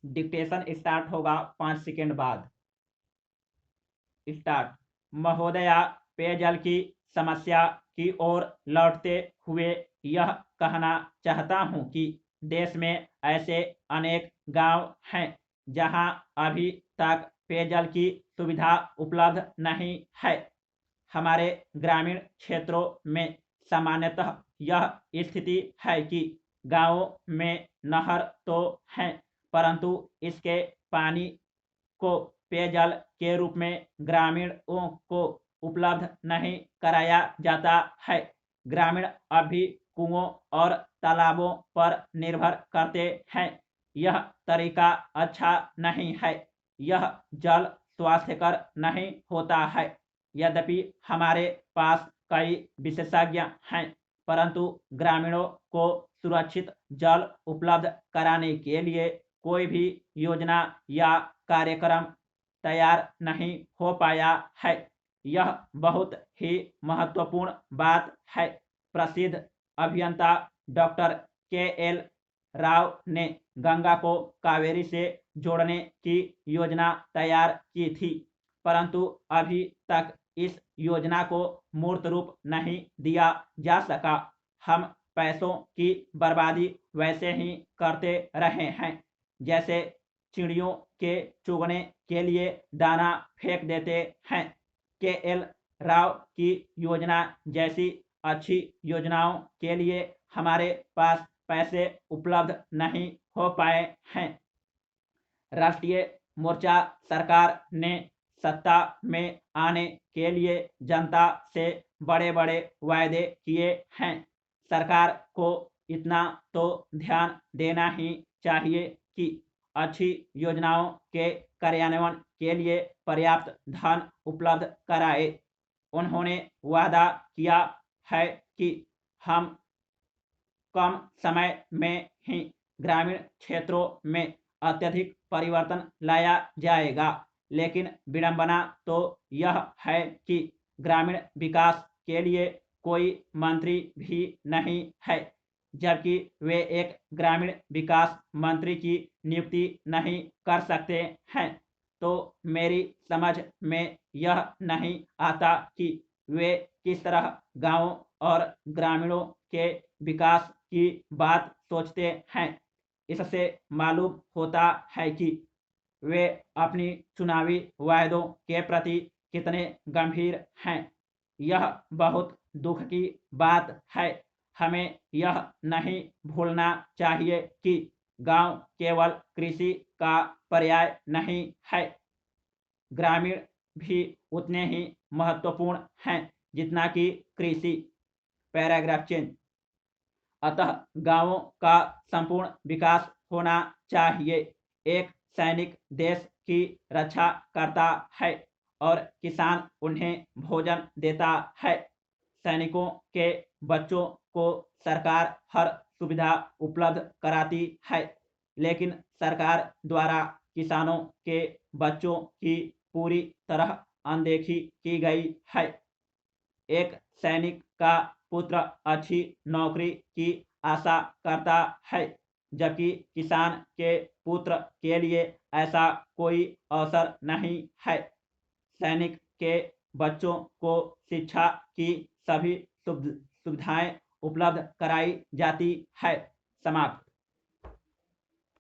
Dictation start होगा 5 second बाद। Start. महोदया, पेयजल की समस्या की ओर लौटते हुए यह कहना चाहता हूं कि देश में ऐसे अनेक गांव हैं जहां अभी तक पेयजल की सुविधा उपलब्ध नहीं है। हमारे ग्रामीण क्षेत्रों में सामान्यतः यह स्थिति है कि गांवों में नहर तो हैं, परंतु इसके पानी को पेयजल के रूप में ग्रामीणों को उपलब्ध नहीं कराया जाता है। ग्रामीण अभी कुओं और तालाबों पर निर्भर करते हैं। यह तरीका अच्छा नहीं है। यह जल स्वास्थ्यकर नहीं होता है। यद्यपि हमारे पास कई विशेषज्ञ हैं, परंतु ग्रामीणों को सुरक्षित जल उपलब्ध कराने के लिए कोई भी योजना या कार्यक्रम तैयार नहीं हो पाया है। यह बहुत ही महत्वपूर्ण बात है। प्रसिद्ध अभियंता डॉक्टर के.एल. राव ने गंगा को कावेरी से जोड़ने की योजना तैयार की थी, परंतु अभी तक इस योजना को मूर्त रूप नहीं दिया जा सका। हम पैसों की बर्बादी वैसे ही करते रहे हैं जैसे चिड़ियों के चुगने के लिए दाना फेंक देते हैं। के.एल. राव की योजना जैसी अच्छी योजनाओं के लिए हमारे पास पैसे उपलब्ध नहीं हो पाए हैं। राष्ट्रीय मोर्चा सरकार ने सत्ता में आने के लिए जनता से बड़े बड़े वायदे किए हैं। सरकार को इतना तो ध्यान देना ही चाहिए कि अच्छी योजनाओं के कार्यान्वयन के लिए पर्याप्त धन उपलब्ध कराए। उन्होंने वादा किया है कि हम कम समय में ही ग्रामीण क्षेत्रों में अत्यधिक परिवर्तन लाया जाएगा, लेकिन विडंबना तो यह है कि ग्रामीण विकास के लिए कोई मंत्री भी नहीं है, जबकि वे एक ग्रामीण विकास मंत्री की नियुक्ति नहीं कर सकते हैं। तो मेरी समझ में यह नहीं आता कि वे किस तरह गांवों और ग्रामीणों के विकास की बात सोचते हैं। इससे मालूम होता है कि वे अपनी चुनावी वायदों के प्रति कितने गंभीर हैं। यह बहुत दुख की बात है। हमें यह नहीं भूलना चाहिए कि गांव केवल कृषि का पर्याय नहीं है। ग्रामीण भी उतने ही महत्वपूर्ण हैं जितना कि कृषि। Paragraph change. अतः गांवों का संपूर्ण विकास होना चाहिए। एक सैनिक देश की रक्षा करता है और किसान उन्हें भोजन देता है। सैनिकों के बच्चों को सरकार हर सुविधा उपलब्ध कराती है, लेकिन सरकार द्वारा किसानों के बच्चों की पूरी तरह अनदेखी की गई है। एक सैनिक का पुत्र अच्छी नौकरी की आशा करता है, जबकि किसान के पुत्र के लिए ऐसा कोई अवसर नहीं है। सैनिक के बच्चों को शिक्षा की सभी सुविधाएं उपलब्ध कराई जाती है। समाप्त।